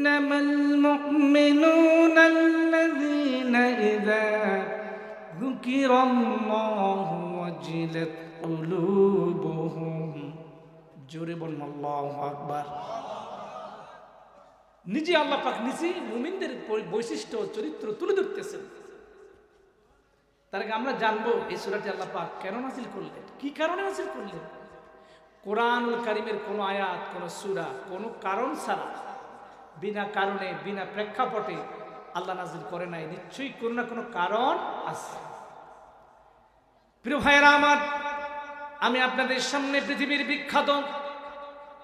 ইন্নামাল মুমিনুনা আল্লাযীনা ইযা যুকিরাল্লাহু ওয়াজিলাত কুলুবুহুম। জোরে বলুন আল্লাহু আকবার। নিজে আল্লাহ পাক নিজেই মুমিনদের বৈশিষ্ট্য চরিত্র তুলে ধরতেছেন। তার আগে আমরা জানবো এই সূরাটি আল্লাহ পাক কেন নাযিল করলেন, কি কারণে নাযিল করলেন। কোরআনুল কারীমের কোন আয়াত, কোন সূরা কোন কারণ ছাড়া, বিনা কারণে, বিনা প্রেক্ষাপটে আল্লাহ নাযিল করে নাই। নিশ্চয়ই কোনো না কোনো কারণ আছে। প্রিয় ভাইয়েরা আমার, আমি আপনাদের সামনে পৃথিবীর বিখ্যাত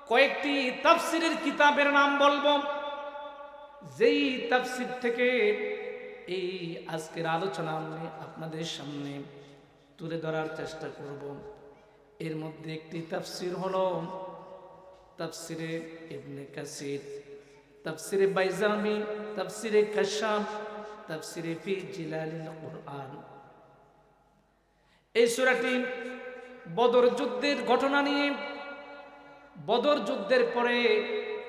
কয়েকটি তাফসিরের কিতাবের নাম বলবো, যেই তাফসির থেকে এই আজকের আলোচনা আমি আপনাদের সামনে তুলে ধরার চেষ্টা করব। এর মধ্যে একটি তাফসির হলো তাফসিরে ইবনে কাসির, তাফসিরে বাইজামি, তাফসিরে কাশাফ, তাফসিরে ফি জিলালিল কুরআন। এই সূরাটি বদর যুদ্ধের ঘটনা নিয়ে, বদর যুদ্ধের পরে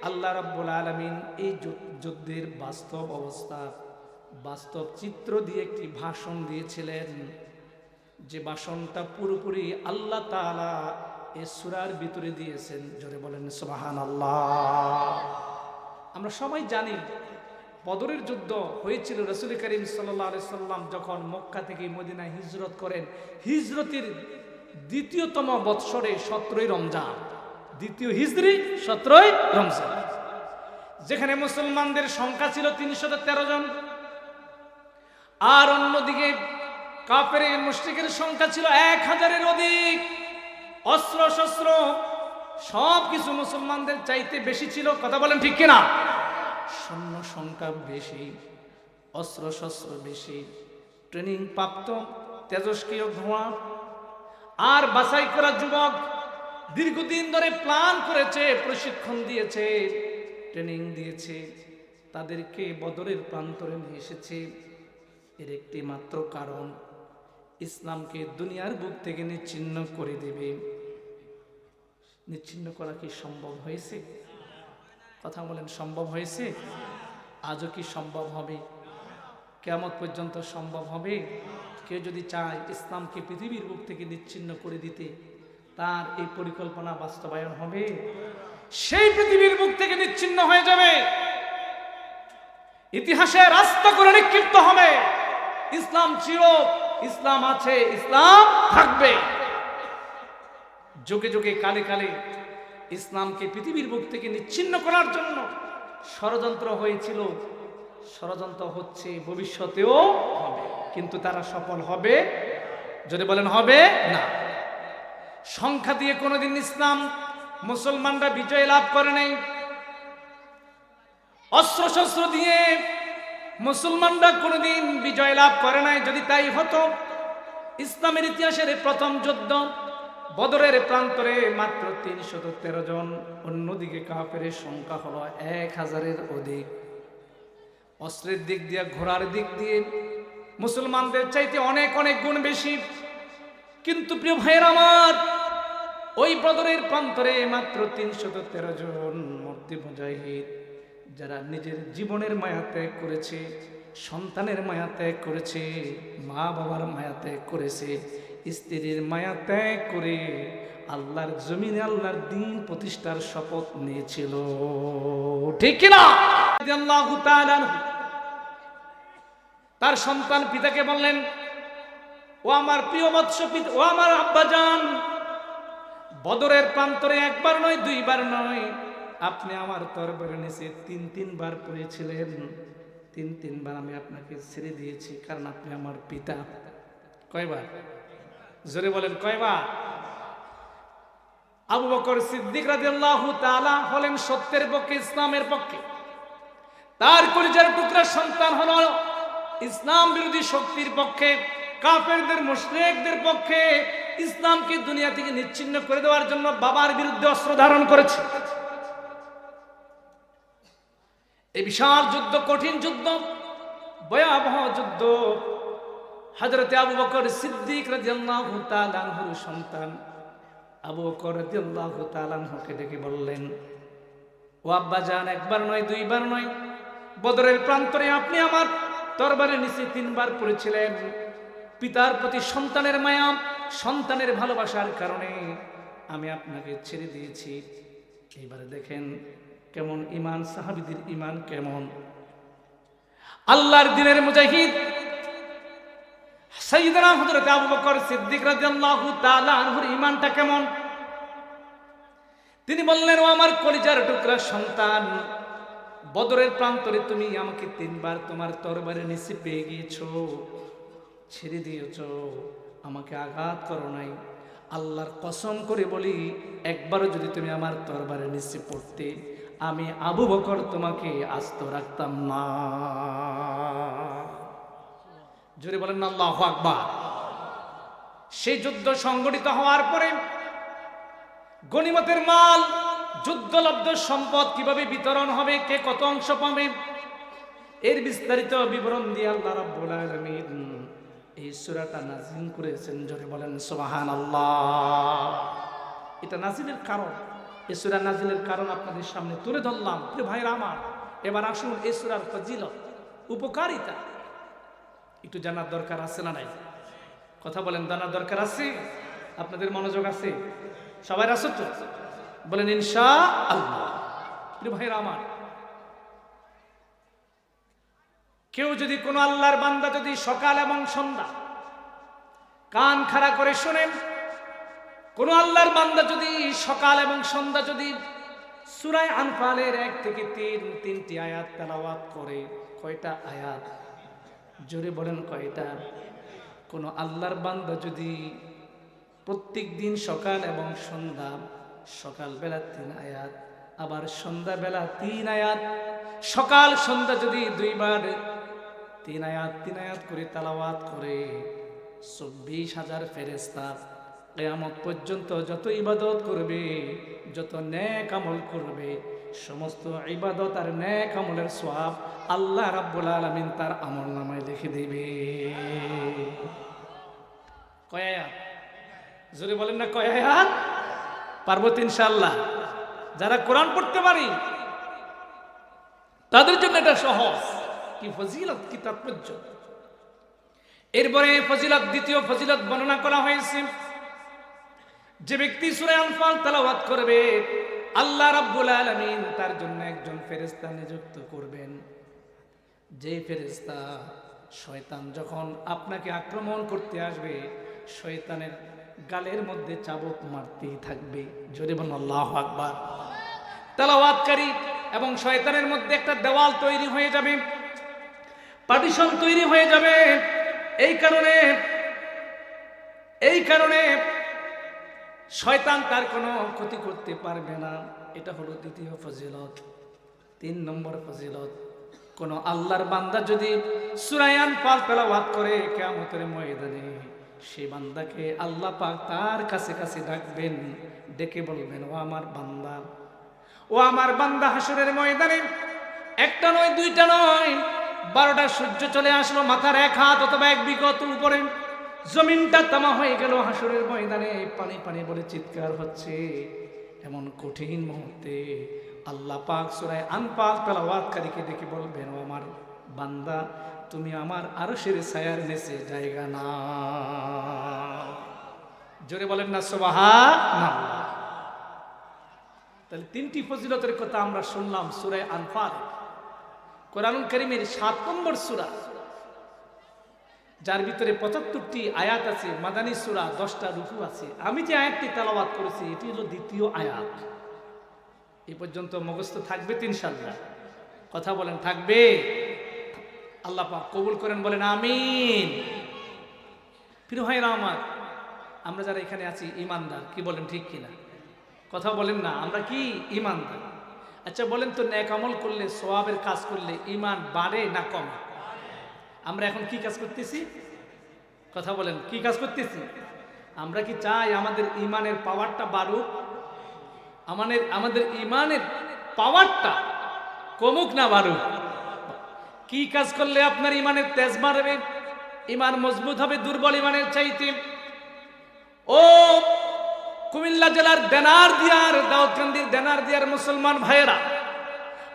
আল্লাহ রাব্বুল আলামিন এই যুদ্ধের বাস্তব অবস্থা, বাস্তব চিত্র দিয়ে একটি ভাষণ দিয়েছিলেন, যে ভাষণটা পুরোপুরি আল্লাহ তাআলা এই সূরার ভিতরে দিয়েছেন। জোরে বলেন সুবহানাল্লাহ। আমরা সবাই জানি বদরের যুদ্ধ হয়েছিল রাসূল করিম সাল্লাল্লাহু আলাইহি সাল্লাম যখন মক্কা থেকে মদিনায় হিজরত করেন। হিজরতের দ্বিতীয়তম বৎসরে 17ই রমজান, দ্বিতীয় হিজরি 17ই রমজান, যেখানে মুসলমানদের সংখ্যা ছিল 313 জন, আর অন্যদিকে কাফের মুশরিকের সংখ্যা ছিল 1000-এর অধিক। অস্ত্র শস্ত্র সব কিছু মুসলমানদের চাইতে বেশি ছিল। কথা বলেন ঠিক কিনা? সৈন্য সংখ্যা বেশি, অস্ত্র শস্ত্র বেশি, ট্রেনিং প্রাপ্ত তেজস্ক্রিয় ধোঁয়া আর বাছাই করা যুবক দীর্ঘদিন ধরে প্ল্যান করেছে, প্রশিক্ষণ দিয়েছে, ট্রেনিং দিয়েছে, তাদেরকে বদরের প্রান্তরে নিয়ে এসেছে। এর একটি মাত্র কারণ, ইসলামকে দুনিয়ার বুক থেকে নিচ্ছিন্ন করে দেবে। নিচ্ছিন্ন করা কি সম্ভব হয়েছে? কথা বলেন, সম্ভব হয়েছে? আজও কি সম্ভব হবে? কিয়ামত পর্যন্ত সম্ভব হবে? কেউ যদি চায় ইসলামকে পৃথিবীর বুক থেকে নিচ্ছিন্ন করে দিতে, তার এই পরিকল্পনা বাস্তবায়ন হবে। সেই পৃথিবীর বুক থেকে নিচ্ছিন্ন হয়ে যাবে, ইতিহাসে রাস্তা করে নিক্ষিপ্ত হবে। ইসলাম চির, ইসলাম আছে, ইসলাম থাকবে। যুগে যুগে কালে কালে ইসলামকে পৃথিবীর বুক থেকে নিচ্ছিন্ন করার জন্য ষড়যন্ত্র হয়েছিল, ষড়যন্ত্র হচ্ছে, ভবিষ্যতেও হবে, কিন্তু তারা সফল হবে? যদি বলেন হবে না। সংখ্যা দিয়ে কোনোদিন ইসলাম মুসলমানরা বিজয় লাভ করে নাই, অস্ত্র শস্ত্র দিয়ে মুসলমানরা কোনোদিন বিজয় লাভ করে নাই। যদি তাই হতো, ইসলামের ইতিহাসের প্রথম যুদ্ধ বদরের প্রান্তরে মাত্র 313 জন, অন্যদিকে কাফের সংখ্যা হলো 1000-এর অধিক। অস্ত্রের দিক দিয়ে, ঘোড়ার দিক দিয়ে মুসলমানদের চাইতে অনেক অনেক গুণ বেশি। কিন্তু প্রিয় ভাইয়ের আমার, ওই বদরের প্রান্তরে মাত্র 313 জন মূর্তি মুজাহিদ, যারা নিজের জীবনের মায়া ত্যাগ করেছে, সন্তানের মায়া ত্যাগ করেছে, মা বাবার মায়া ত্যাগ করেছে, স্ত্রীর মায়া ত্যাগ করে আল্লাহর জমিনে আল্লাহর দ্বীন প্রতিষ্ঠার শপথ নিয়েছিল। ঠিক কিনা? রাদিয়াল্লাহু তাআলা তার সন্তান পিতাকে বললেন, ও আমার প্রিয় বৎস পিতা, ও আমার আব্বাজান, বদরের প্রান্তরে একবার নয়, দুইবার নয়, আপনি আমার তরবারি নিচে 3 বার পড়েছিলেন। 3 বার আমি আপনাকে ছেড়ে দিয়েছি, কারণ আপনি আমার পিতা। কয়বার? জোরে বলেন, কয়বার? আবু বকর সিদ্দিক রাদিয়াল্লাহু তাআলা হলেন সত্যের পক্ষে, ইসলামের পক্ষে। তার কলিজার টুকরা সন্তান হলো ইসলাম বিরোধী শক্তির পক্ষে, কাফেরদের, মুশরিকদের পক্ষে। ইসলামকে দুনিয়া থেকে নিচ্ছিন্ন করে দেওয়ার জন্য বাবার বিরুদ্ধে অস্ত্র ধারণ করেছে। এই বিশাল যুদ্ধ, কঠিন যুদ্ধ, ভয়াবহ যুদ্ধ, হযরতে আবু বকর সিদ্দিক রাদিয়াল্লাহু তাআলা আনহুর সন্তান আবু বকর রাদিয়াল্লাহু তাআলা আনহুকে ডেকে বললেন, ও আব্বা জান, একবার নয় দুইবার নয়, বদরের প্রান্তরে আপনি আমার তরবারের নিচে 3 বার পড়েছিলেন। পিতার প্রতি সন্তানের মায়া, সন্তানের ভালোবাসার কারণে আমি আপনাকে ছেড়ে দিয়েছি। এইবারে দেখেন কেমন ঈমান, সাহাবীদের ঈমান কেমন। আল্লাহর দ্বীনের মুজাহিদ সাইয়েদনা হযরত আবু বকর সিদ্দিক রাদিয়াল্লাহু তাআলা আনহুর ঈমানটা কেমন। তিনি বললেন, ও আমার কলিজার টুকরা সন্তান, বদরের প্রান্তরে তুমি আমাকে 3 বার তোমার তরবারের নিচে পেয়ে গিয়েছো, ছেড়ে দিয়েছো, আমাকে আঘাত করো নাই। আল্লাহর কসম করে বলি, একবারও যদি তুমি আমার তরবারের নিচে পড়তে, আমি আবু বকর তোমাকে আস্ত রাখতাম না। জোরে বলেন না আল্লাহু আকবার। সেই যুদ্ধ সংগঠিত হওয়ার পরে গনিমতের মাল, যুদ্ধলব্ধ সম্পদ কিভাবে বিতরণ হবে, কে কত অংশ পাবে, এর বিস্তারিত বিবরণ দিয়ে আল্লাহ রাব্বুল আলামিন এই সূরাটা নাযিল করেছেন। জোরে বলেন সুবহানাল্লাহ। এটা নাযিলের কারণ, এই সূরা নাযিলের কারণ আপনাদের সামনে তুলে ধরলাম। প্রিয় ভাইরা আমার, এবার আসুন এই সূরার ফজিলত, উপকারিতা একটু জানার দরকার আছে না নাই? কথা বলেন, জানার দরকার আছে? আপনাদের মনোযোগ আছে? সবাই আছে তো? বলেন ইনশাআল্লাহ। প্রিয় ভাইরা আমার, কেউ যদি কোনো আল্লাহর বান্দা যদি সকাল এবং সন্ধ্যা কান খাড়া করে শোনেন, কোন আল্লাহর বান্দা যদি সকাল এবং সন্ধ্যা যদি সূরা আনফালের 1 থেকে 3টি আয়াত তেলাওয়াত করে, কয়টা আয়াত? জোরে বলেন কয়টা? কোন আল্লাহর বান্দা যদি প্রত্যেক দিন সকাল এবং সন্ধ্যা, সকালবেলা 3 আয়াত, আবার সন্ধ্যাবেলা 3 আয়াত, সকাল সন্ধ্যা যদি 2 বার 3 আয়াত করে তেলাওয়াত করে, 24,000 ফেরেশতা কিয়ামত পর্যন্ত যত ইবাদত করবে, যত নেক আমল করবে, সমস্ত ইবাদত আর নেক আমলের সওয়াব আল্লাহ রাব্বুল আলামিন তার আমলনামায় লিখে দেবে। কয় আয়াত? জোরে বলেন না কয় আয়াত? পারবো তো ইনশাআল্লাহ। যারা কোরআন পড়তে পারি তাদের জন্য এটা সহজ। কি ফজিলত, কি তাৎপর্য। এরপরে ফজিলত, দ্বিতীয় ফজিলত বর্ণনা করা হয়েছে, যে ব্যক্তি সূরা আনফাল তেলাওয়াত করবে, আল্লাহ রাব্বুল আলামিন তার জন্য একজন ফেরেশতা নিযুক্ত করবেন, যে ফেরেশতা শয়তান যখন আপনাকে আক্রমণ করতে আসবে, শয়তানের গালের মধ্যে চাবুক মারতেই থাকবে। জোরে বলুন আল্লাহু আকবার। তেলাওয়াতকারী এবং শয়তানের মধ্যে একটা দেওয়াল তৈরি হয়ে যাবে, পার্টিশন তৈরি হয়ে যাবে। এই কারণে শয়তান তার কোনো ক্ষতি করতে পারবে না। এটা হলো দ্বিতীয় ফজিলত। 3 নম্বর ফজিলত, কোন আল্লাহর বান্দা যদি সূরা আনফাল তেলাওয়াত করে, কিয়ামতের ময়দানে সেই বান্দাকে আল্লাহ পাক তার কাছে কাছে ডাকবেন, ডেকে বলবেন, ও আমার বান্দা, ও আমার বান্দা। হাসরের ময়দানে একটা নয়, দুইটা নয়, 12টা সূর্য চলে আসলো মাথার 1 হাত অথবা 1 বিঘত উপরে, জমিনটা তামা হয়ে গেল। হাসরের ময়দানে পানি পানি বলে চিৎকার হচ্ছে। এমন কঠিন মুহূর্তে আল্লাহ পাক সূরা আনফাল তেলাওয়াতকারীকে ডেকে বলবেন, ও আমার বান্দা, তুমি আমার আরশের ছায়ার নিচে জায়গা নাও। জোরে বলেন না সুবহানাল্লাহ। তাহলে 3টি ফজিলতের কথা আমরা শুনলাম সূরা আনফাল, কোরআনুল কারীমের 7 নম্বর সূরা, যার ভিতরে 75টি আয়াত আছে, মাদানী সূরা, 10টা রুকু আছে। আমি যে আয়াতটি তেলাওয়াত করেছি এটি হলো 2য় আয়াত। এই পর্যন্ত মুখস্থ থাকবে তো ইনশাআল্লাহ? কথা বলেন, থাকবে? আল্লাহ পাক কবুল করেন, বলেন আমিন। প্রিয় ভাইরা আমার, আমরা যারা এখানে আছি ঈমানদার, কি বলেন, ঠিক কিনা? কথা বলেন না, আমরা কি ঈমানদার? আচ্ছা বলেন তো, নেক আমল করলে, সওয়াবের কাজ করলে ঈমান বাড়ে না কমে? আমরা এখন কি কাজ করতেছি? কথা বলেন, কি কাজ করতেছি? আমরা কি চাই আমাদের ঈমানের পাওয়ারটা বাড়ুক? আমাদের ঈমানের পাওয়ারটা কমুক না বাড়ুক? কি কাজ করলে আপনার ঈমানের তেজ বাড়বে, ঈমান মজবুত হবে দুর্বল ঈমানের চাইতে? ও কুমিল্লা জেলার দেনার দিয়ার, দাউদকান্দির দেনার দিয়ার মুসলমান ভাইয়েরা,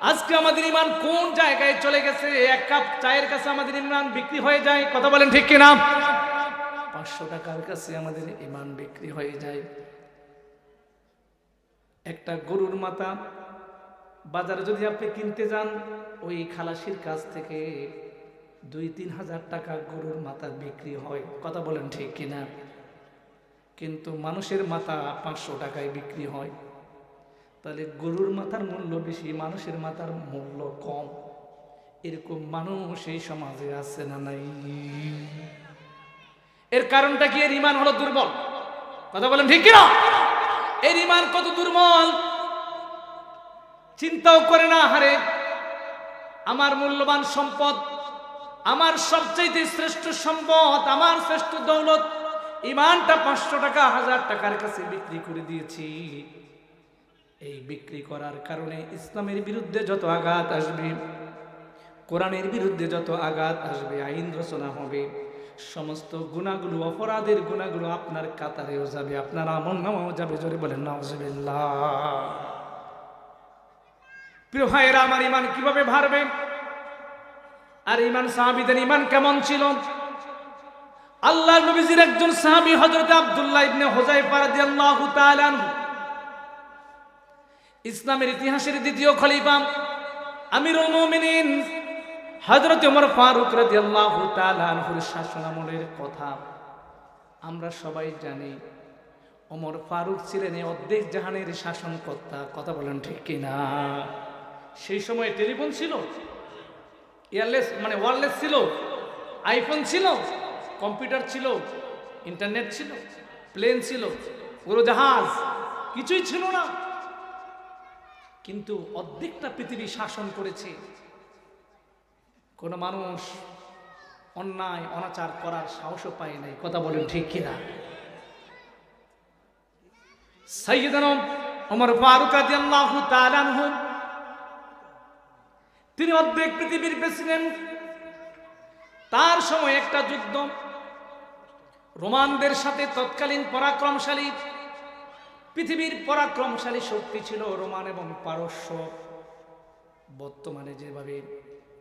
আজকে আমাদের ইমান কোন জায়গায় চলে গেছে? এক কাপ চায়ের কাছে আমাদের ইমান বিক্রি হয়ে যায়, কথা বলেন ঠিক কিনা? 500 টাকার কাছে আমাদের ইমান বিক্রি হয়ে যায়। একটা গরুর মাথা বাজারে যদি আপনি কিনতে যান, ওই খালাসির কাছ থেকে 2-3 হাজার টাকা গরুর মাথা বিক্রি হয়, কথা বলেন ঠিক কিনা? কিন্তু মানুষের মাথা 500 টাকায় বিক্রি হয়। তাহলে গরুর মাথার মূল্য বেশি, মানুষের মাথার মূল্য কম। এরকম মানুষ এই সমাজে আছে না নাই? এর কারণটা কি? এর ঈমান হলো দুর্বল, কথা বলেন ঠিক কিনা? এর ঈমান কত দুর্বল চিন্তাও করে না। হারে আমার মূল্যবান সম্পদ, আমার সবচেয়ে শ্রেষ্ঠ সম্পদ, আমার শ্রেষ্ঠ দৌলত ঈমানটা 500 টাকা 1000 টাকার কাছে বিক্রি করে দিয়েছি। এই বিক্রি করার কারণে ইসলামের বিরুদ্ধে যত আঘাত আসবে, কোরআনের বিরুদ্ধে যত আঘাত আসবে, আইন রচনা হবে, সমস্ত গুনাহগুলো, অপরাধের গুনাহগুলো আপনার কাতারেও যাবে, আপনার আমলনামাও যাবে। জোরে বলেন নাউজুবিল্লাহ। প্রিয় ভাইয়েরা, আমার ঈমান কিভাবে বাড়বে? আর ঈমান, সাহাবীদের ঈমান কেমন ছিল? আল্লাহর নবীজির একজন সাহাবী হযরত আব্দুল্লাহ ইবনে হুযায়ফা রাদিয়াল্লাহু তাআলা আনহু, ইসলামের ইতিহাসের দ্বিতীয় খলিফা, আমিরুল মুমিনিন হযরত ওমর ফারুক রাদিয়াল্লাহু তাআলা আনহুর শাসনামলের কথা আমরা সবাই জানি। ওমর ফারুক ছিলেন এই অর্ধেক জাহানের শাসনকর্তা, কথা বলেন ঠিক কিনা? সেই সময় টেলিফোন ছিল, এয়ারলেস মানে ওয়্যারলেস ছিল, আইফোন ছিল, কম্পিউটার ছিল, ইন্টারনেট ছিল, প্লেন ছিল, উড়োজাহাজ কিছুই ছিল না। কিন্তু অর্ধেকটা পৃথিবী শাসন করেছে। কোন মানুষ অন্যায় অনাচার করার সাহসও পায় নাই, কথা বলেন ঠিক কিনা? সাইয়েদনা ওমর ফারুক রাদিয়াল্লাহু তাআলা আনহু, তিনি অর্ধেক পৃথিবীর প্রেসিডেন্ট। তার সময় একটা যুদ্ধ রোমানদের সাথে, তৎকালীন পরাক্রমশালী পৃথিবীর পরাক্রমশালী শক্তি ছিল রোমান এবং পারস্য। বর্তমানে যেভাবে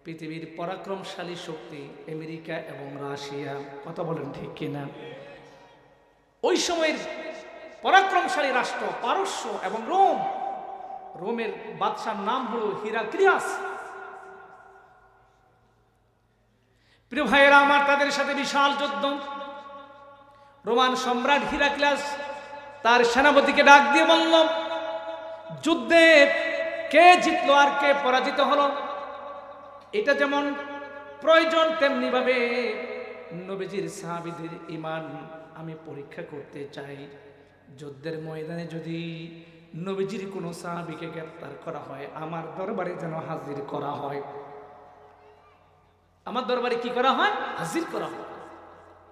পৃথিবীর পরাক্রমশালী শক্তি আমেরিকা এবং রাশিয়া, কথা বলেন ঠিক কিনা? ওই সময়ের পরাক্রমশালী রাষ্ট্র পারস্য এবং রোম। রোমের বাদশার নাম হলো হিরাক্লিয়াস। প্রিয় ভাইয়েরা আমার, তাদের সাথে বিশাল যুদ্ধ। রোমান সম্রাট হিরাক্লিয়াস তার সেনাপতিকে ডাক দিয়ে বলল, যুদ্ধে কে জিতলো আর কে পরাজিত হলো, এটা যেমন প্রয়োজন তেমনি ভাবে নবীজির সাহাবীদের ঈমান আমি পরীক্ষা করতে চাই। যুদ্ধের ময়দানে যদি নবীজির কোনো সাহাবীকে গ্রেফতার করা হয়, আমার দরবারে যেন হাজির করা হয়। আমার দরবারে কি করা হয়? হাজির করা হয়।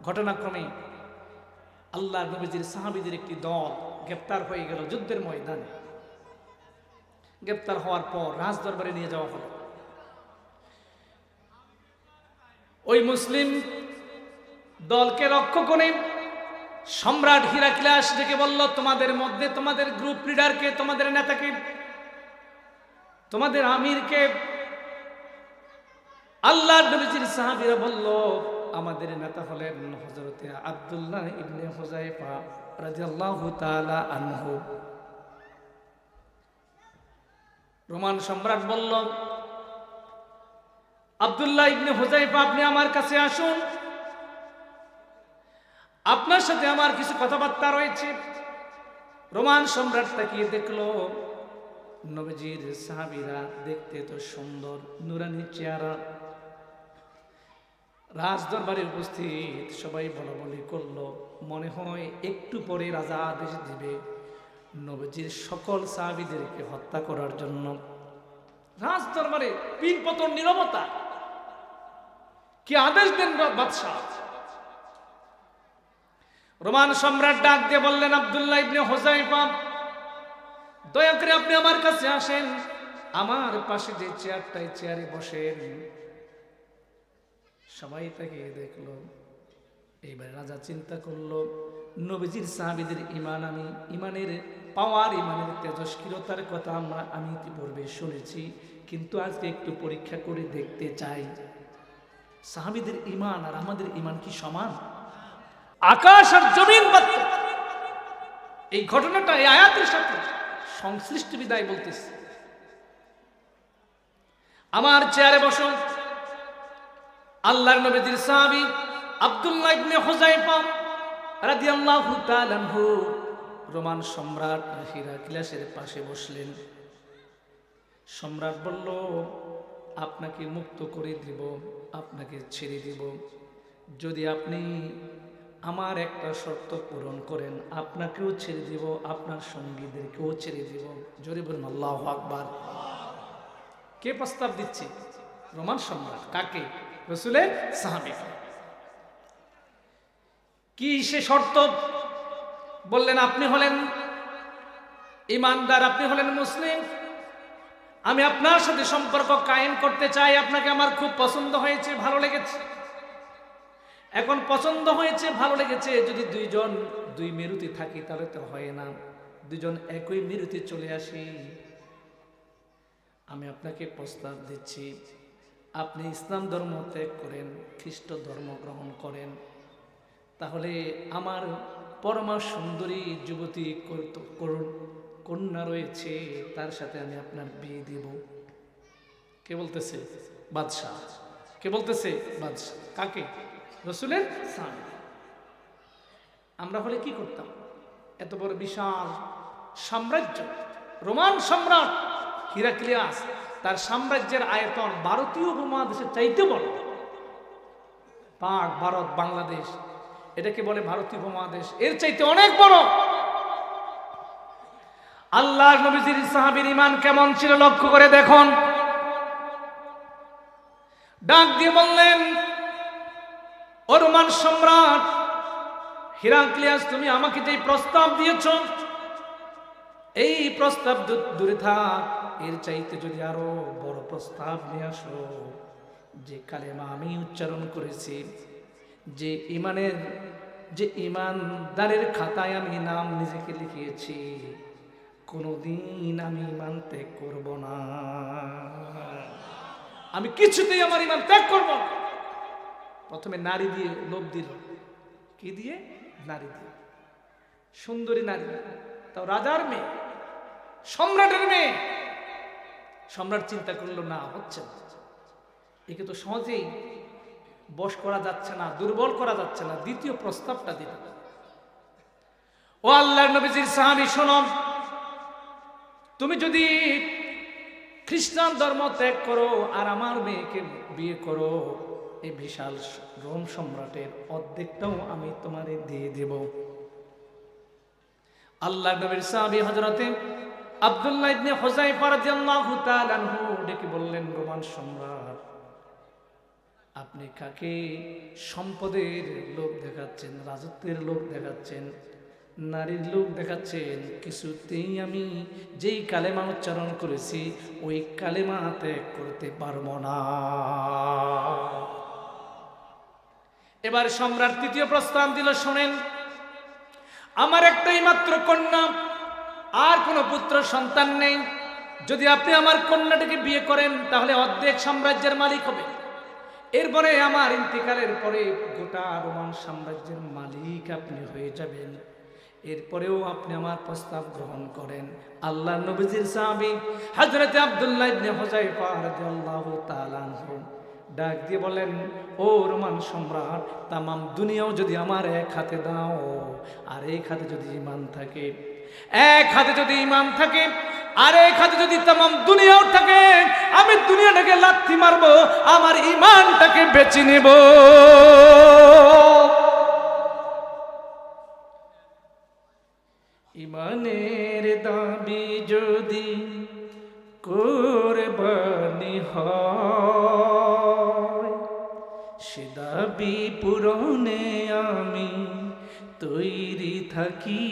ঘটনাক্রমে আল্লাহ নবীজির সাহাবীদের একটি দল গ্রেফতার হয়ে গেল যুদ্ধের ময়দানে। গ্রেফতার হওয়ার পর রাজ দরবারে নিয়ে যাওয়া হলো। ওই মুসলিম দলকে লক্ষ্য করে সম্রাট হিরাক্লিয়াস ডেকে বলল, তোমাদের মধ্যে তোমাদের গ্রুপ লিডারকে, তোমাদের নেতাকে, তোমাদের আমিরকে? আল্লাহর নবীজির সাহাবীরা বলল, আমাদের নেতা হলেন হযরতে আব্দুল্লাহ ইবনে হুযায়ফা রাদিয়াল্লাহু তাআলা আনহু। রোমান সম্রাট বলল, আব্দুল্লাহ ইবনে হুযায়ফা, আপনি আমার কাছে আসুন, আপনার সাথে আমার কিছু কথাবার্তা রয়েছে। রোমান সম্রাট তাকিয়ে দেখলো, নবীজির সাহাবীরা দেখতে তো সুন্দর, নুরানি চেহারা, রাজ দরবারে উপস্থিত। সবাই বলাবলি করলো, মনে হয় একটু পরে রাজা আদেশ দিবে নবীজির সকল সাহাবীদেরকে হত্যা করার জন্য। রাজ দরবারে পিনপতন নীরবতা। কি আদেশ দেন বাদশাহ? রোমান সম্রাট ডাক দিয়ে বললেন, আব্দুল্লাহ ইবনে হুযায়ফা, দয়া করে আপনি আমার কাছে আসেন, আমার পাশে যে চেয়ারটাই, চেয়ারে বসেন। সবাই তাকে দেখলো। এইবার রাজা চিন্তা করলো, নবীজির সাহাবীদের ঈমান, আমি ঈমানের পাওয়ার, ঈমানের তেজস্ক্রিয়তার কথা আমি ইতিপূর্বে শুনেছি, কিন্তু আজকে একটু পরীক্ষা করে দেখতে চাই, সাহাবীদের ঈমান আর আমাদের ঈমান কি সমান? আকাশ আর জমিন বাধ্য। এই ঘটনাটা এই আয়াতের সাথে সংশ্লিষ্ট বিদায় বলতেছে। আমার চেয়ারে বসুন আল্লাহর নবীর সাহাবী আব্দুল্লাহ ইবনে হুযায়ফা রাদিয়াল্লাহু তাআলা আনহু রোমান সম্রাট হিরাক্লিয়াসের পাশে বসলেন। সম্রাট বলল, আপনাকে মুক্ত করে দিব, আপনাকে ছেড়ে দিব, যদি আপনি আমার একটা শর্ত পূরণ করেন, আপনাকেও ছেড়ে দিব, আপনার সঙ্গীদেরকেও ছেড়ে দিব। জোরে বলুন আল্লাহু আকবার। কে প্রস্তাব দিচ্ছে? রোমান সম্রাট। কাকে? রাসূলের সাহাবী। কি সে শর্ত? বললেন, আপনি হলেন ঈমানদার, আপনি হলেন মুসলিম, আমি আপনার সাথে সম্পর্ক কায়েম করতে চাই, আপনাকে আমার খুব পছন্দ হয়েছে, ভালো লেগেছে। এখন পছন্দ হয়েছে, ভালো লেগেছে, যদি দুইজন দুই মেরুতে থাকি তাহলে তো হয় না, দুজন একই মেরুতে চলে আসি। আমি আপনাকে প্রস্তাব দিচ্ছি, আপনি ইসলাম ধর্ম ত্যাগ করেন, খ্রিস্ট ধর্ম গ্রহণ করেন, তাহলে আমার পরমা সুন্দরী যুবতী কন্যা রয়েছে, তার সাথে আমি আপনার বিয়ে দেব। কে বলতেছে? বাদশাহ। কে বলতেছে? বাদশাহ। কাকে? রাসূলের সাহাবী। আমরা হলে কি করতাম? এত বড় বিশাল সাম্রাজ্য, রোমান সম্রাট হিরাক্লিয়াস, তার সাম্রাজ্যের আয়তন ভারতীয় উপমহাদেশের চাইতে বড়। পাক ভারত বাংলাদেশ এটাকে বলে ভারতীয় উপমহাদেশ, এর চাইতে অনেক বড়। আল্লাহর নবীর সাহাবীর ঈমান কেমন ছিল লক্ষ্য করে দেখুন। ডাক দিয়ে বললেন, ও রোমান সম্রাট হিরাক্লিয়াস, তুমি আমাকে যে প্রস্তাব দিয়েছ, এই প্রস্তাব দূরে থাক, এর চাইতে যদি আরো বড় প্রস্তাব নিয়ে আসো, যে কালেমা আমি উচ্চারণ করেছি, যে ঈমানের, যে ঈমানদারের খাতায় আমি নাম নিজেকে লিখিয়েছি, কোনদিন আমি ঈমান ত্যাগ করব না, আমি কিছুতেই আমার ঈমান ত্যাগ করব না। প্রথমে নারী দিয়ে লোভ দিল। কি দিয়ে? নারী দিয়ে। সুন্দরী নারী, তাও রাজার মেয়ে, সম্রাটের মেয়ে। সম্রাট চিন্তা করলো, না হচ্ছে না, একে তো সহজেই বশ করা যাচ্ছে না, দুর্বল করা যাচ্ছে না, দ্বিতীয় প্রস্তাবটা দিল। ও আল্লাহর নবীর সাহাবী, শোনো, তুমি যদি খ্রিস্টান ধর্ম ত্যাগ করো আর আমার মেয়েকে বিয়ে করো, এই বিশাল রোম সম্রাটের অর্ধেকটাও আমি তোমারে দিয়ে দেব। আল্লাহর নবীর সাহাবী হযরতে আব্দুল্লাহ ইবনে হুযায়ফা রাদিয়াল্লাহু তাআলা আনহু ডেকে বললেন, রোমান সম্রাট, আপনি কাকে সম্পদের লোভ দেখাচ্ছেন, রাজত্বের লোভ দেখাচ্ছেন, নারীর লোভ দেখাচ্ছেন? কিছুতেই আমি যেই কালেমা উচ্চারণ করেছি ওই কালেমা ত্যাগ করতে পারবো না। এবার সম্রাট তৃতীয় প্রস্তাব দিল, শোনেন, আমার একটাই মাত্র কন্যা, আর কোনো পুত্র সন্তান নেই, যদি আপনি আমার কন্যাটাকে বিয়ে করেন তাহলে অর্ধেক সাম্রাজ্যের মালিক হবে, এরপরে আমার ইন্তিকালের পরে গোটা রোমান সাম্রাজ্যের মালিক আপনি হয়ে যাবেন, এরপরেও আপনি আমার প্রস্তাব গ্রহণ করেন। আল্লাহর নবীর সাহাবী হযরত আব্দুল্লাহ ইবনে হুযায়ফা রাদিয়াল্লাহু তাআলা আনহু ডাক দিয়ে বলেন, ও রোমান সম্রাট, তামাম দুনিয়াও যদি আমার এক হাতে দাও, আর এক হাতে যদি ঈমান থাকে, এক হাতে যদি ঈমান থাকে আর এক হাতে যদি তামাম দুনিয়াও থাকে, আমি দুনিয়াটাকে লাথি মারবো, আমার ঈমানটাকে বেঁচে নেব। ঈমানের দাবি যদি কুরবানি হয়, সে দাবি পূরণে আমি তৈরি থাকি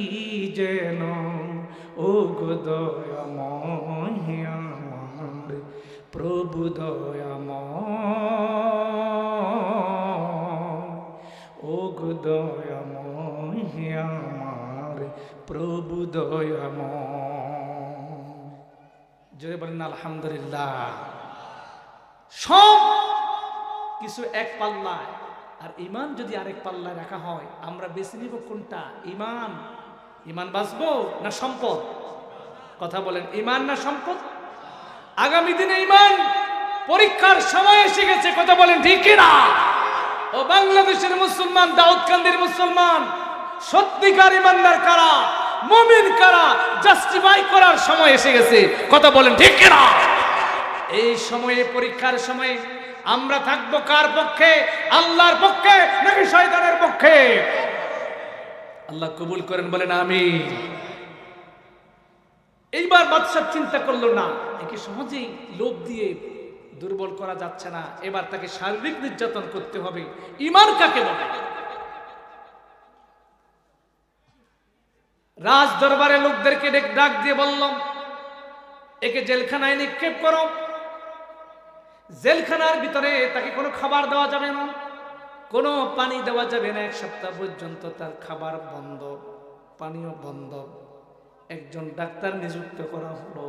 যেন। ও গো দয়াময় আমার প্রভু দয়াময়, ও গো দয়াময় আমার প্রভু দয়াময়। যদি বলেন আলহামদুলিল্লাহ। সব কিছু এক পাল্লায়, আর ইমান যদি আরেক পাল্লায় রাখা হয়, আমরা বেছে নিব কোনটা? ইমান। ইমান বাঁচবো না সম্পদ? কথা বলেন, ইমান না সম্পদ? আগামী দিনে ইমান পরীক্ষার সময় এসে গেছে, কথা বলেন ঠিক কিনা? ও বাংলাদেশের মুসলমান, দাউদকান্দির মুসলমান, সত্যিকার ইমানদার কারা, মুমিন কারা, জাস্টিফাই করার সময় এসে গেছে, কথা বলেন ঠিক কিনা? এই সময়ে, পরীক্ষার সময়ে আমরা থাকবো কার পক্ষে? আল্লাহর পক্ষে নাকি শয়তানের পক্ষে? আল্লাহ কবুল করেন, বলেন আমিন। এইবার বাদশা চিন্তা করলো না, একে সহজেই লোভ দিয়ে দুর্বল করা যাচ্ছে না, এবার তাকে শারীরিক নির্যাতন করতে হবে। ঈমান কাকে বলে? রাজ দরবারে লোকদেরকে ডাক দিয়ে বলল, একে জেলখানায় নিক্ষেপ করো। জেলখানার ভিতরে তাকে কোনো খাবার দেওয়া যাবে না, কোনো পানি দেওয়া যাবে না। 1 সপ্তাহ পর্যন্ত তার খাবার বন্ধ, পানিও বন্ধ। একজন ডাক্তার নিযুক্ত করা হলো।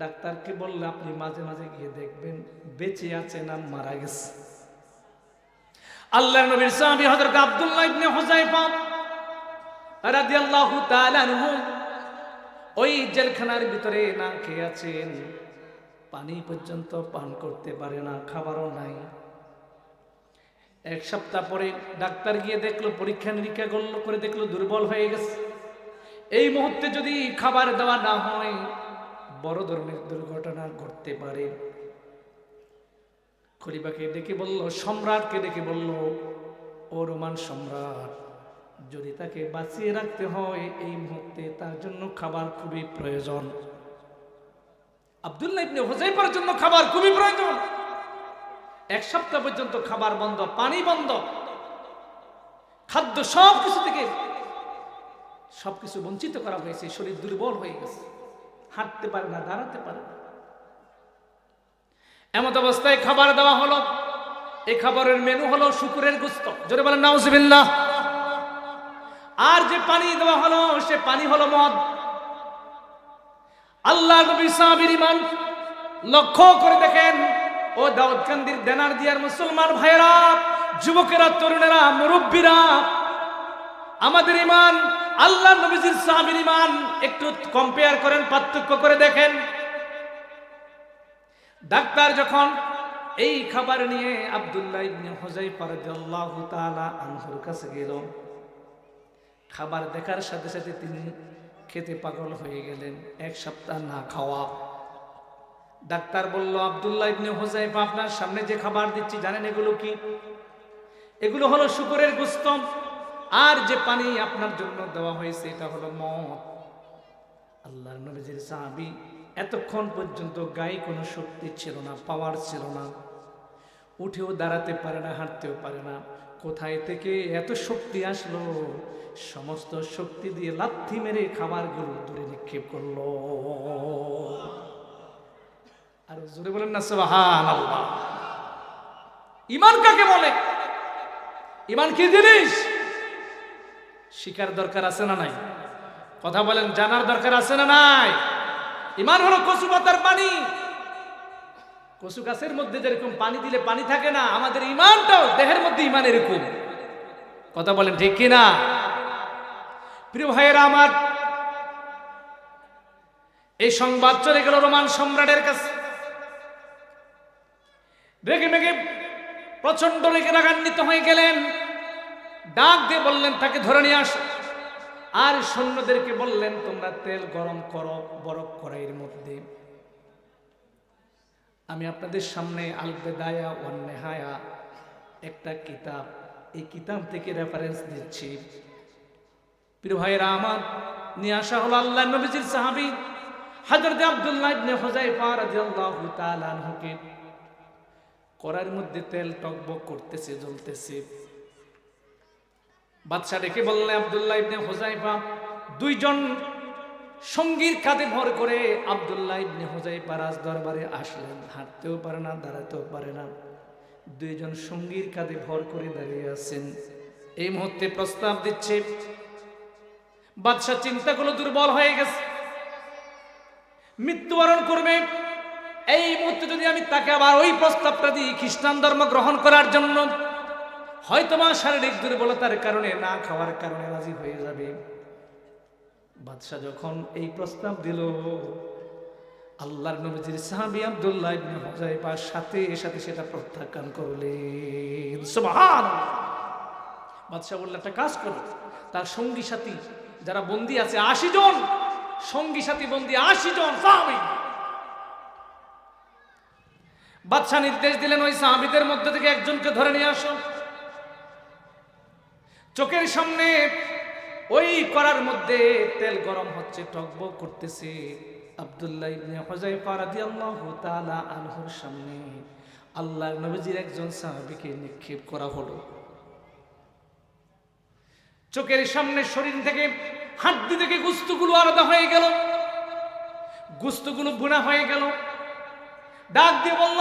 ডাক্তারকে বললে, আপনি মাঝে মাঝে গিয়ে দেখবেন বেঁচে আছে না মারা গেছে। আল্লাহর নবীর সাহাবী হযরত আব্দুল্লাহ ইবনে হুযায়ফা রাদিয়াল্লাহু তাআলা আনহু ওই জেলখানার ভিতরে না খেয়ে আছেন, পানি পর্যন্ত পান করতে পারে না, খাবারও নাই। 1 সপ্তাহ পরে ডাক্তার গিয়ে দেখলো, পরীক্ষা নিরীক্ষা করে দেখলো দুর্বল হয়ে গেছে। এই মুহূর্তে যদি খাবার দেওয়া না হয়, বড় ধরনের দুর্ঘটনা ঘটতে পারে। খলিফাকে ডেকে বলল, সম্রাটকে ডেকে বলল, ও রোমান সম্রাট, যদি তাকে বাঁচিয়ে রাখতে হয় এই মুহূর্তে তার জন্য খাবার খুবই প্রয়োজন। আব্দুল্লাহ ইবনে হুযায়ফার জন্য খাবার খুবই প্রয়োজন। 1 সপ্তাহ পর্যন্ত খাবার বন্ধ, পানি বন্ধ, খাদ্য সবকিছু বঞ্চিত করা হয়েছে। শরীর দুর্বল হয়ে গেছে, হাঁটতে পারে না, দাঁড়াতে পারে না। এমত অবস্থায় খাবার দেওয়া হলো। এই খাবারের মেনু হলো শুকরের গোশত, জোরে বলেন নাউজুবিল্লাহ। আর যে পানি দেওয়া হলো, সে পানি হলো মদ। আল্লাহ নবী সাহাবীর ঈমান লক্ষ্য করে দেখেন, ও দাউদকান্দির দেনার দিয়ার মুসলমান ভাইয়েরা, যুবকেরা, তরুণেরা, মুরব্বীরা, আমাদের ঈমান আল্লাহ নবীজির সাহাবীর ঈমান একটু কম্পেয়ার করেন, পার্থক্য করে দেখেন। ডাক্তার যখন এই খাবার নিয়ে আব্দুল্লাহ ইবনে হুযায়ফা রাদিয়াল্লাহু তাআলা আনহুর কাছে গেল, খাবার দেখার সাথে সাথে তিনি খেতে পাগল হয়ে গেলেন। 1 সপ্তাহ না খাওয়া। ডাক্তার বলল, আব্দুল্লাহ ইবনে হুযায়ফা, আপনার সামনে যে খাবার দিচ্ছি জানেন এগুলো কি? এগুলো হলো শুকরের গোশত, আর যে পানি আপনার জন্য দেওয়া হয়েছে এটা হলো মদ। আল্লাহর নবীজির সাহাবী এতক্ষণ পর্যন্ত গায়ে কোনো শক্তি ছিল না, পাওয়ার ছিল না, উঠেও দাঁড়াতে পারে না, হাঁটতেও পারে না। কোথায় থেকে এত শক্তি আসলো? সমস্ত শক্তি দিয়ে লাথি মেরে খাবারগুলো দূরে নিক্ষেপ করলো। আর জোরে বলেন না সুবহানাল্লাহ। ঈমান কাকে বলে? ঈমান কি জিনিস? শিকার দরকার আছে না নাই? কথা বলেন, জানার দরকার আছে না নাই? ঈমান হলো কচু পাতার পানি। কচু গাছের মধ্যে যেরকম পানি দিলে পানি থাকে না, আমাদের ঈমানটাও দেহের মধ্যে ঈমান এরকম। কথা বলেন ঠিক কি না? প্রিয় ভাইয়েরা আমার, এই সংবাদ চলে গেল রোমান সম্রাটের কাছে। রেগে মেগে প্রচন্ড রেগে রাগান্বিত হয়ে গেলেন। ডাক দিয়ে বললেন, তাকে ধরে নিয়ে আস। আর সৈন্যদেরকে বললেন, তোমরা তেল গরম করো বরফ কড়াইয়ের মধ্যে। আমি আপনাদের সামনে আল বিদায়া ওয়ান নিহায়া একটা কিতাব, এই কিতাব থেকে রেফারেন্স দিচ্ছি। প্রিয় ভাইয়েরা আমার, নিয়ে আসা হলো আল্লাহর নবীজির সাহাবী হযরত আব্দুল্লাহ ইবনে হুযায়ফা রাদিয়াল্লাহু তাআলা আনহুকে। কড়াইয়ের মধ্যে তেল টকবক করতেছে, জ্বলতেছে। বাদশা ডেকে বললেন, আব্দুল্লাহ ইবনে হুযায়ফা, 2 জন সঙ্গীর কাঁধে ভর করে আব্দুল্লাহ ইবনে হুযায়ফা রাজ দরবারে আসলেন। হাঁটতেও পারে না, দাঁড়াতেও পারে না, 2 জন সঙ্গীর কাঁধে ভর করে দাঁড়িয়ে আছেন। এই মুহূর্তে প্রস্তাব দিচ্ছে। বাদশা চিন্তাগুলো দুর্বল হয়ে গেছে। মৃত্যুবরণ করবে, এই মুহূর্তে যদি আমি তাকে আবার ওই প্রস্তাবটা দিই খ্রিস্টান ধর্ম গ্রহণ করার জন্য, হয়তো বা শারীরিক দুর্বলতার কারণে, না খাওয়ার কারণে রাজি হয়ে যাবে। বাদশা যখন এই প্রস্তাব দিল, আল্লাহর নবীজির সাহাবী আব্দুল্লাহ ইবনে হুযায়ফা সাথে সাথে সেটা প্রত্যাখ্যান করলেন। সুবহানাল্লাহ। বাদশা বলল, একটা কাজ করো, তার সঙ্গী সাথী যারা বন্দী আছে 80 জন, সঙ্গী সাথী বন্দী 80 জন সাহাবী। বাদশা নির্দেশ দিলেন, ওই সাহাবীদের মধ্যে থেকে একজনকে ধরে নিয়ে আসো। চোখের সামনে ওই কড়ার মধ্যে তেল গরম হচ্ছে, টকবক করতেছে। আব্দুল্লাহ ইবনে হুযায়ফা রাদিয়াল্লাহু তাআলা আনহুর সামনে আল্লাহর নবীজির একজন সাহাবীকে নিক্ষেপ করা হলো। চোখের সামনে শরীর থেকে, হাড্ডি থেকে গোশতগুলো আলাদা হয়ে গেল, গোশতগুলো বুনা হয়ে গেল। ডাক দিয়ে বলল,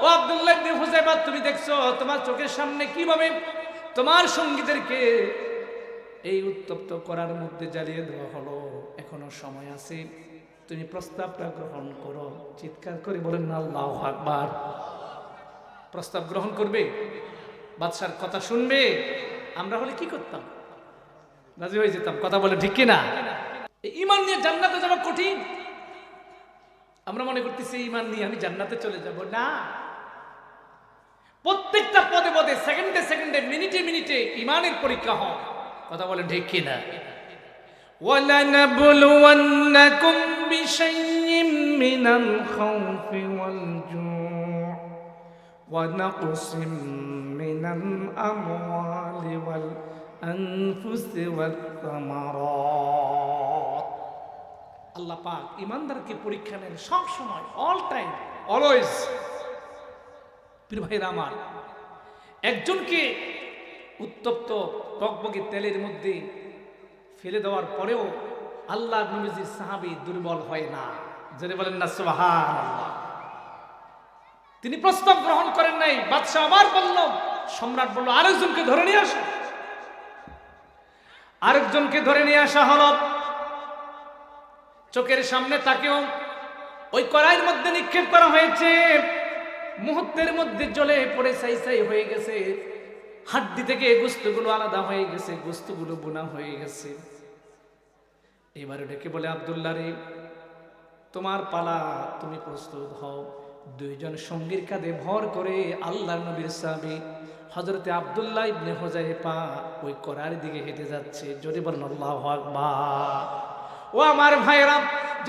ও আব্দুল্লাহ ইবনে হুযায়ফা, তুমি দেখছো তোমার চোখের সামনে কিভাবে তোমার সঙ্গীদেরকে এই উত্তপ্ত করার মধ্যে জ্বালিয়ে দেওয়া হলো। এখনো সময় আছে, তুমি প্রস্তাবটা গ্রহণ করো। চিৎকার করে বলেন না আল্লাহু আকবার। প্রস্তাব গ্রহণ করবে, বাদশার কথা শুনবে। আমরা হলে কি করতাম? রাজি হয়ে যেতাম। কথা বলে ঠিক কিনা? ঈমান নিয়ে জান্নাতে যাওয়া কঠিন। আমরা মনে করতেছি ঈমান নিয়ে আমি জান্নাতে চলে যাব। না, প্রত্যেকটা পদে পদে, সেকেন্ডে সেকেন্ডে, মিনিটে মিনিটে ঈমানের পরীক্ষা হয়। কথা বলেন ঠিক কিনা? وَلَنَبْلُوَنَّكُمْ بِشَيْءٍ مِّنَ الْخَوْفِ وَالْجُوعِ وَنَقْصٍ مِّنَ الْأَمْوَالِ وَالْأَنفُسِ وَالثَّمَرَاتِ। আল্লাহ পাক ঈমানদারকে পরীক্ষা নেন সব সময়, অল টাইম, অলওয়েজ। প্রিয় ভাইরা আমার, একজনকে উত্তপ্ত টকবকে তেলের মধ্যে ফেলে দেওয়ার পরেও আল্লাহ নবীজির সাহাবী দুর্বল হয় না। জোরে বলেন না সুবহানাল্লাহ। তিনি প্রস্তাব গ্রহণ করেন নাই। বাদশা আবার বলল, সম্রাট বলল, আরেকজনকে ধরে নিয়ে আসো। আরেকজনকে ধরে নিয়ে আসা হলো। চোখের সামনে তাকেও ওই কড়াইয়ের মধ্যে নিক্ষেপ করা হয়েছে। মুহূর্তের মধ্যে জ্বলে পড়ে ছাই ছাই হয়ে গেছে। হাড্ডি থেকে গোশতগুলো আলাদা হয়ে গেছে, গোশতগুলো বোনা হয়ে গেছে। এবারে ডেকে বলে, আব্দুল্লাহ রে, তোমার পালা, তুমি প্রস্তুত হও। দুইজন সঙ্গীর কাঁধে ভর করে আল্লাহর নবীর সাহাবী হযরতে আব্দুল্লাহ ইবনে হুযায়ফা ওই কড়ার দিকে হেঁটে যাচ্ছে। যদি বলেন আল্লাহু আকবার। ও আমার ভাইরা,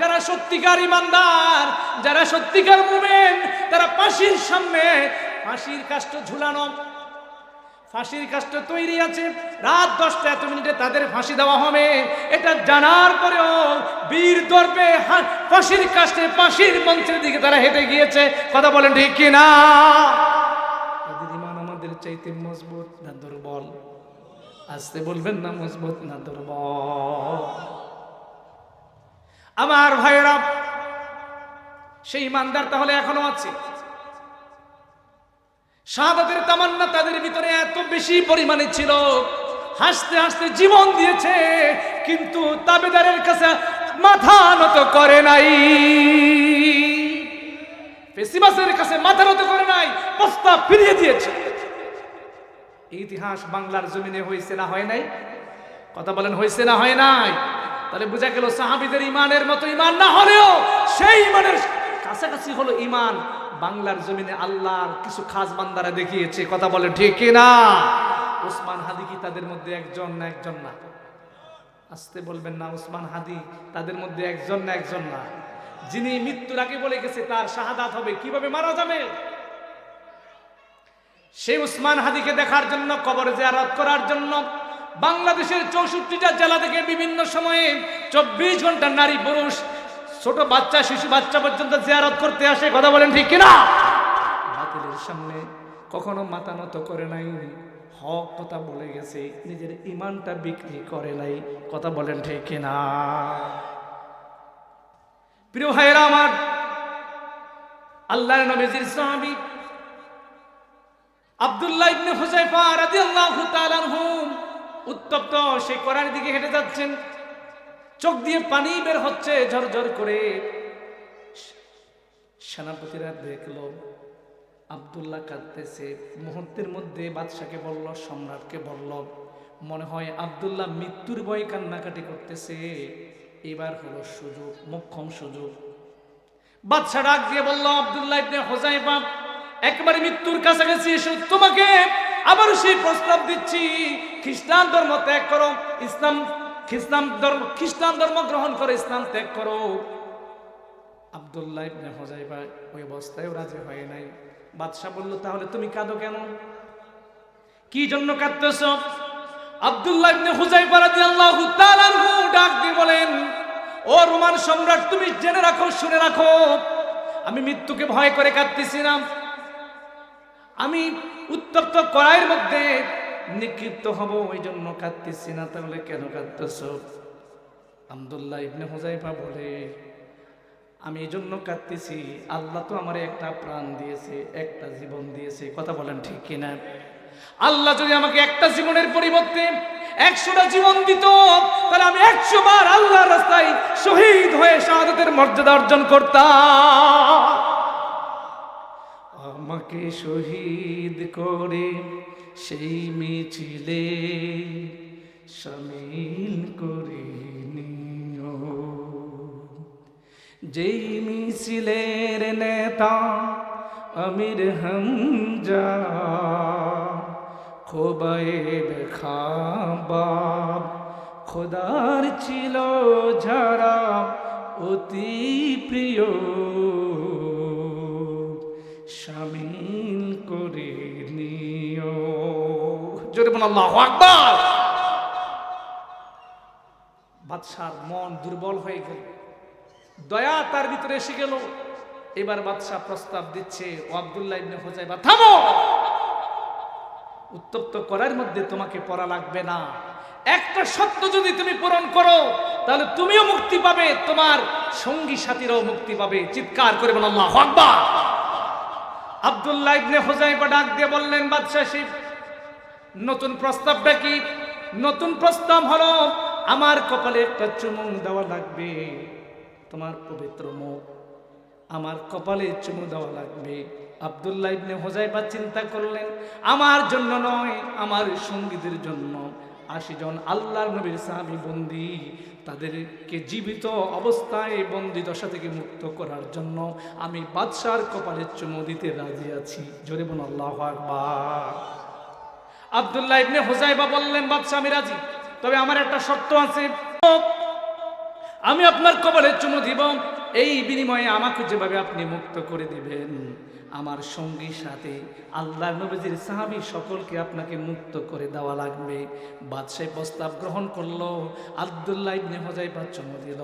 যারা সত্যিকার ঈমানদার, যারা সত্যিকার মুমিন, তারা ফাঁসির সামনে ফাঁসির কাষ্ঠ ঝুলানো, ফাঁসির কাষ্ঠ তৈরি আছে, রাত 10টা এত মিনিটে তাদের ফাঁসি দেওয়া হবে। এটা জানার পরেও বীর দর্পে ফাঁসির কাষ্ঠে, ফাঁসির মঞ্চের দিকে তারা হেঁটে গিয়েছে। কথা বলেন ঠিক কিনা? এদের ঈমান আমাদের চাইতে মজবুত না দুর্বল? আসতে বলবেন না, মজবুত না দুর্বল? আমার ভাইরা, সেই ঈমানদার তাহলে এখনো আছে। শাহাদাতের তামান্না তাদের ভিতরে এত বেশি পরিমাণে ছিল, হাসতে হাসতে জীবন দিয়েছে, কিন্তু তাবেদারের কাছে মাথা নত করে নাই, ফেসিবাসের কাছে মাথা নত করে নাই, প্রস্তাব ফিরিয়ে দিয়েছে। ইতিহাস বাংলার জমিনে হয়েছে না হয় নাই? কথা বলেন, হয়েছে না হয় নাই? তাহলে বোঝা গেল সাহাবীদের ঈমানের মতো ঈমান না হলেও সেই ঈমানের কাছাকাছি হলো ঈমান বাংলার জমিনে আল্লাহর কিছু খাস বান্দারা দেখিয়েছে। কথা বলে ঠিক কিনা? ওসমান হাদি কি তাদের মধ্যে একজন না? একজন না? আসতে বলবেন না। ওসমান হাদি তাদের মধ্যে একজন না? একজন না? যিনি মৃত্যুর আগে বলে গেছে তার শাহাদাত হবে, কিভাবে মারা যাবে, সেই ওসমান হাদিকে দেখার জন্য, কবর জিয়ারত করার জন্য বাংলাদেশের 64টা জেলা থেকে বিভিন্ন সময়ে 24 ঘন্টা নারী পুরুষ, ছোট বাচ্চা, শিশু বাচ্চা পর্যন্ত জিয়ারত করতে আসে। কথা বলেন ঠিক কিনা? বাতিলের সামনে কখনো মাথা নত করে নাই, হক কথা বলে গেছে, নিজের ঈমানটা বিক্রি করে নাই। কথা বলেন ঠিক কিনা? প্রিয় ভাইরা আমার, আল্লাহর নবীর সাহাবী আব্দুল্লাহ ইবনে হুযায়ফা রাদিয়াল্লাহু তাআলা আনহু উত্তপ্ত সেই কড়ার দিকে হেঁটে যাচ্ছেন। চোখ দিয়ে পানি বের হচ্ছে ঝরঝর করে। সেনাপতিরা দেখলো আব্দুল্লাহ কাঁদতেছে, মুহূর্তের মধ্যে বাদশাকে বলল, সম্রাটকে বলল, মনে হয় আব্দুল্লাহ মৃত্যুর ভয়ে কান্নাকাটি করতেছে, এবার হলো সুযোগ, মোক্ষম সুযোগ। বাদশা ডাক দিয়ে বলল, আব্দুল্লাহ ইবনে হুযায়ফা, একবারে মৃত্যুর কাছাকাছি এসে তোমাকে আবার সেই প্রস্তাব দিচ্ছি, খ্রিস্টান ধর্ম ত্যাগ করো, খ্রিস্টান ধর্ম গ্রহণ করে ইসলাম ত্যাগ করো। আব্দুল্লাহ ইবনে হুযায়ফা ওই অবস্থায়ও রাজি হয় নাই। বাদশাহ বলল, তাহলে তুমি কাঁদো কেন, কি জন্য কাঁদতেছ? আব্দুল্লাহ ইবনে হুযায়ফা রাদিয়াল্লাহু তাআলা আনহু ডাক দিয়ে বলেন, ও রোমান সম্রাট, তুমি জেনে রাখো, শুনে রাখো, আমি মৃত্যুকে ভয় করে কাঁদতেছি না, আমি উত্তপ্ত কড়াইয়ের মধ্যে নিক্ষিপ্ত হব, ওই জন্য কাঁদতেছি না। তাহলে কেন কাঁদতেছ? আব্দুল্লাহ ইবনে হুযায়ফা বলে, আমি এই জন্য কাঁদতেছি, আল্লাহ তো আমার একটা প্রাণ দিয়েছে, একটা জীবন দিয়েছে, কথা বলেন ঠিক কিনা? আল্লাহ যদি আমাকে একটা জীবনের পরিবর্তে 100টা জীবন দিত, তাহলে আমি 100 বার আল্লাহর রাস্তায় শহীদ হয়ে শাহাদাতের মর্যাদা অর্জন করতাম। আমাকে শহীদ করে সেই মিছিলে শামিল করে নিও, যেই মিছিলের নেতা আমির হামজা, খোবায়েব খাবাব, খোদার ছিল যারা অতি প্রিয়, শামিল করে নিও। জোরে বল আল্লাহু আকবার। বাদশার মন দুর্বল হয়ে গেল, দয়া তার ভিতরে এসে গেল। এবার বাদশাহ প্রস্তাব দিচ্ছে, ও আব্দুল্লাহ ইবনে হুযায়ফা, থামো, উত্তপ্ত করার মধ্যে তোমাকে পড়া লাগবে না, একটা শর্ত যদি তুমি পূরণ করো তাহলে তুমিও মুক্তি পাবে, তোমার সঙ্গী সাথীরাও মুক্তি পাবে। চিৎকার করে বলেন আল্লাহু আকবার। আব্দুল্লাহ ইবনে হুযায়ফা ডাক দিয়ে বললেন, বাদশা সাহেব, নতুন প্রস্তাবটা কি? নতুন প্রস্তাব হলো, আমার কপালে একটা চুমু দেওয়া লাগবে, তোমার পবিত্র মুখ আমার কপালে চুমু দেওয়া লাগবে। আব্দুল্লাহ ইবনে হুযায়ফা চিন্তা করলেন, আমার জন্য নয়, আমার সঙ্গীদের জন্য। 80 জন আল্লাহর নবীর সাহাবী বন্দী, তাদেরকে জীবিত অবস্থায় বন্দী দশা থেকে মুক্ত করার জন্য আমি বাদশার কপালে চুমু দিতে রাজি আছি। জোরে বলুন আল্লাহু আকবার। আব্দুল্লাহ ইবনে হুযায়ফা বললেন, বাদশা আমি রাজি, তবে আমার একটা শর্ত আছে, আমি আপনার কপালে চুমু দিব, এই বিনিময়ে আমাকে যেভাবে আপনি মুক্ত করে দিবেন, আমার সঙ্গী সাথে আল্লাহর নবীর সাহাবী সকলকে আপনাকে মুক্ত করে দেওয়া লাগবে। বাদশাহ প্রস্তাব গ্রহণ করলো, আব্দুল্লাহ ইবনে হুযায়ফা চুমু দিল,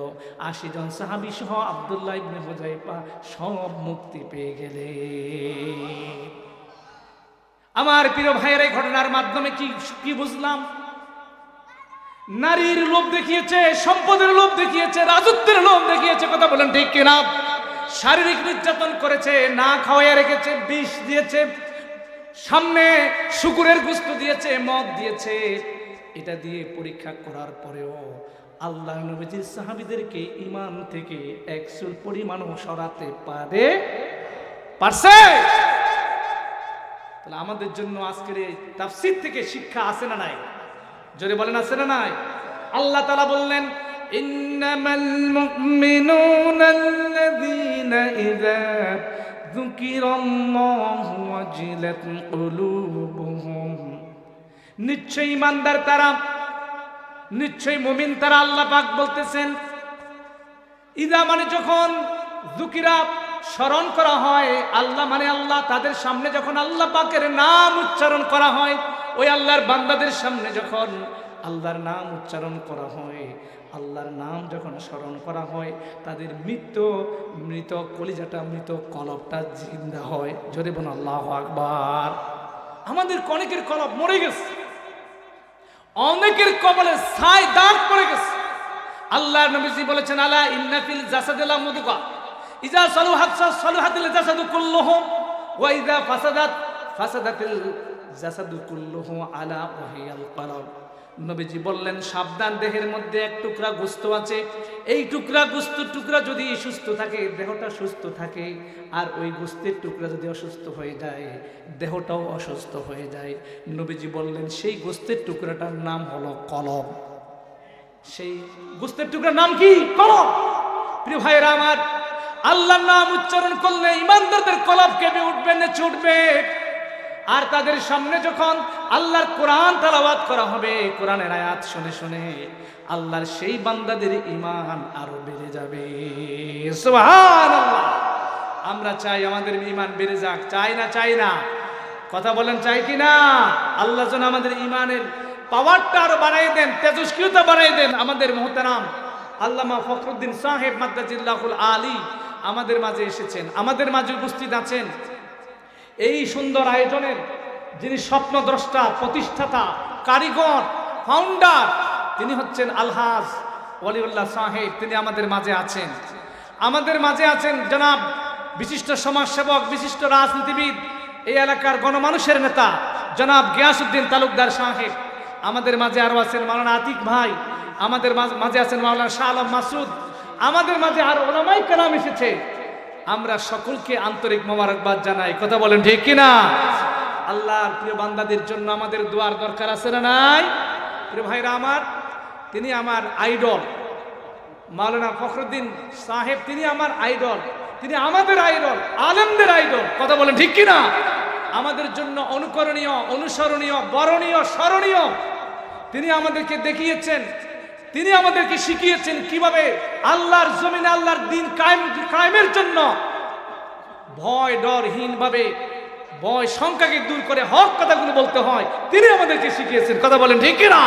80 জন সাহাবী সহ আব্দুল্লাহ ইবনে হুযায়ফা সব মুক্তি পেয়ে গেলে। আমার প্রিয় ভাইয়ের, এই ঘটনার মাধ্যমে কি বুঝলাম? নারীর লোভ দেখিয়েছে, সম্পদের লোভ দেখিয়েছে, রাজত্বের লোভ দেখিয়েছে, কথা বলেন ঠিক কিনা? শারীরিক নির্যাতন করেছে, না খাওয়াইয়া রেখেছে, বিষ দিয়েছে, সামনে শুকুরের গোশত দিয়েছে, মদ দিয়েছে। এটা দিয়ে পরীক্ষা করার পরেও আল্লাহ নবীজির সাহাবীদেরকে ঈমান থেকে 1 চুল পরিমাণও সরাতে পারছে? তাহলে আমাদের জন্য আজকের এই তাফসীর থেকে শিক্ষা আছে না নাই? জোরে বলেন আছে না নাই? আল্লাহ তাআলা বললেন, ইন্নামাল মুমিনুনা আল্লাযীনা ইযা যুকিরাল্লাহু ওয়াজিলাত কুলুবুহুম, নিশ্চয়ই ইমানদার তারা, নিশ্চয়ই মুমিন তারা। আল্লাহ পাক বলতেছেন, ইযা মানে যখন, যুকিরা স্মরণ করা হয়, আল্লাহ মানে আল্লাহ, তাদের সামনে যখন আল্লাহ পাকের নাম উচ্চারণ করা হয়, ওই আল্লাহর বান্দাদের সামনে যখন আল্লাহর নাম উচ্চারণ করা হয়, আল্লাহর নাম যখন স্মরণ করা হয়, তাদের মৃত কলিজাটা, মৃত কলবটা জিন্দা হয়। জোরে বলুন আল্লাহু আকবার। আমাদের অনেকের কলব মরে গেছে, অনেকের কপালে ছাই দাগ পড়ে গেছে। আল্লাহর নবীজি বলেছেন, আলা ইন্না ফিল জাসাদিল মুদগা ইযা সালুহাত সালুহাতিল জাসাদু কুল্লুহু ওয়া ইযা ফাসাদাতিল জাসাদু কুল্লুহু আলা ওয়াহিয়াল কলব। নবীজি বললেন, সাবধান, দেহের মধ্যে এক টুকরা গোস্ত আছে, এই গোস্তের টুকরা যদি সুস্থ থাকে, দেহটা সুস্থ থাকে, আর ওই গোস্তের টুকরা যদি অসুস্থ হয়ে যায়, দেহটাও অসুস্থ হয়ে যায়। নবীজি বললেন, সেই গোস্তের টুকরাটার নাম হলো কলব। সেই গোস্তের টুকরার নাম কি? কলব। প্রিয় ভাইয়েরা আমার, আল্লাহর নাম উচ্চারণ করলে ইমানদারদের কলব কেঁপে উঠবে, নেচে উঠবে। আর তাদের সামনে যখন আল্লাহর কোরআন তেলাওয়াত করা হবে, কোরআনের আয়াত শুনে শুনে আল্লাহর সেই বান্দাদের ঈমান আরো বেড়ে যাবে। সুবহানাল্লাহ। আমরা চাই আমাদের ঈমান বেড়ে যাক, চাই না? চাই না? কথা বলেন, চাই কি না? আল্লাহ যেন আমাদের ঈমানের পাওয়ারটা আরো বাড়াই দেন, তেজস্ক্রিয়তা বাড়াই দেন। আমাদের মুহতারাম আল্লামা ফখরুদ্দিন সাহেব মাদ্দাজিল্লাহুল আলী আমাদের মাঝে এসেছেন, আমাদের মাঝে উপস্থিত আছেন। এই সুন্দর আয়োজনের যিনি স্বপ্নদ্রষ্টা, প্রতিষ্ঠাতা, কারিগর, ফাউন্ডার, তিনি হচ্ছেন আলহাজ ওয়ালিউল্লাহ সাহেব। তিনি আমাদের মাঝে আছেন। আমাদের মাঝে আছেন জনাব বিশিষ্ট সমাজসেবক, বিশিষ্ট রাজনীতিবিদ, এই এলাকার গণমানুষের নেতা জনাব গিয়াসউদ্দিন তালুকদার সাহেব। আমাদের মাঝে আরো আছেন মাওলানা আতিক ভাই, আমাদের মাঝে আছেন মাওলানা শাহ আলম মাসুদ, আমাদের মাঝে আরো ওলামায়ে কেরাম এসেছে। আমরা সকলকে আন্তরিক মোবারকবাদ জানাই। কথা বলেন ঠিক কিনা? আল্লাহর প্রিয় বান্দাদের জন্য আমাদের দোয়ার দরকার আছে না নাই? প্রিয় ভাইরা আমার, তিনি আমার আইডল, মাওলানা ফখরুদ্দিন সাহেব, তিনি আমার আইডল, তিনি আমাদের আইডল, আলেমদের আইডল। কথা বলেন ঠিক কিনা? আমাদের জন্য অনুকরণীয়, অনুসরণীয়, বরণীয়, স্মরণীয়। তিনি আমাদেরকে দেখিয়েছেন, তিনি আমাদেরকে শিখিয়েছেন কিভাবে আল্লাহর জমিনে আল্লাহর দ্বীন কায়েমের জন্য ভয় ডরহীন ভাবে, ভয় শঙ্কাকে দূর করে হক কথাগুলো বলতে হয়। তিনি আমাদেরকে শিখিয়েছেন। কথা বলেন ঠিক কিনা?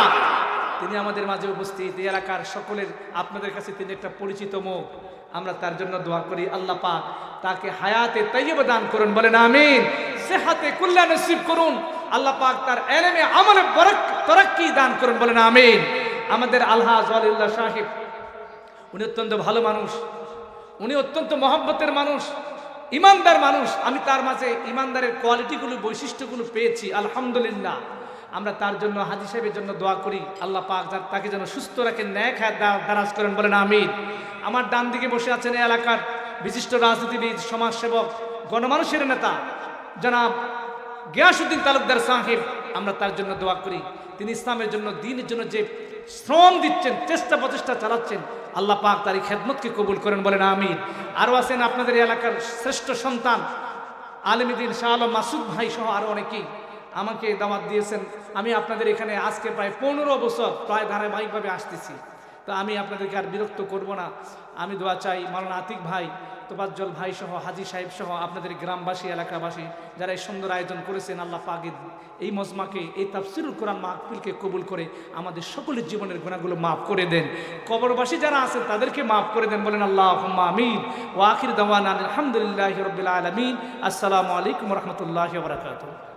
তিনি আমাদের মাঝে উপস্থিত। এই এলাকার সকলের, আপনাদের কাছে তিনি একটা পরিচিত মুখ। আমরা তার জন্য দোয়া করি, আল্লাহ পাক তাকে হায়াতে তাইয়্যিবা দান করুন। বলেন আমিন। সেহাতে কুল্লা নসিব করুন। আল্লাহ পাক তার ইলমে আমলে তরাক্কি দান করুন। বলেন আমিন। আমাদের আলহাজ ওয়ালিউল্লাহ সাহেব, উনি অত্যন্ত ভালো মানুষ, উনি অত্যন্ত মহব্বতের মানুষ, ইমানদার মানুষ। আমি তার মাঝে ইমানদারের কোয়ালিটিগুলো, বৈশিষ্ট্যগুলো পেয়েছি, আলহামদুলিল্লাহ। আমরা তার জন্য, হাজী সাহেবের জন্য দোয়া করি, আল্লাহ পাক তাকে যেন সুস্থ রাখেন, ন্যাক হায়াত দারাজ করেন। বলেন আমিন। আমার ডান দিকে বসে আছেন এই এলাকার বিশিষ্ট রাজনীতিবিদ, সমাজসেবক, গণমানুষের নেতা জনাব গিয়াসউদ্দিন তালুকদার সাহেব। আমরা তার জন্য দোয়া করি। তিনি ইসলামের জন্য, দ্বীনের জন্য যে শ্রম দিচ্ছেন, চেষ্টা প্রচেষ্টা চালাচ্ছেন, আল্লাহ পাক তার এই খেদমতকে কবুল করেন। বলেন আমিন। আরও আছেন আপনাদের এলাকার শ্রেষ্ঠ সন্তান আলেমুদ্দিন শাহ আলম মাসুদ ভাই সহ আরও অনেকেই আমাকে দাওয়াত দিয়েছেন। আমি আপনাদের এখানে আজকে প্রায় 15 বছর প্রায় ধারাবাহিকভাবে আসতেছি। তো আমি আপনাদেরকে আর বিরক্ত করব না। আমি দোয়া চাই মাওলানা আতিক ভাই, তোফাজ্জল ভাই সহ, হাজী সাহেব সহ আপনাদের গ্রামবাসী, এলাকাবাসী যারা এই সুন্দর আয়োজন করেছেন, আল্লাহ পাক এই মজমাকে, এই তাফসিরুল কোরআন মাহফিলকে কবুল করে আমাদের সকলের জীবনের গুনাহগুলো মাফ করে দেন। কবরবাসী যারা আছেন তাদেরকে মাফ করে দেন। বলেন আল্লাহুম্মা আমিন। ওয়া আখির দাওয়ানা আলহামদুলিল্লাহি রাব্বিল আলামিন। আসসালামু আলাইকুম ওয়া রাহমাতুল্লাহি ওয়া বারাকাতুহু।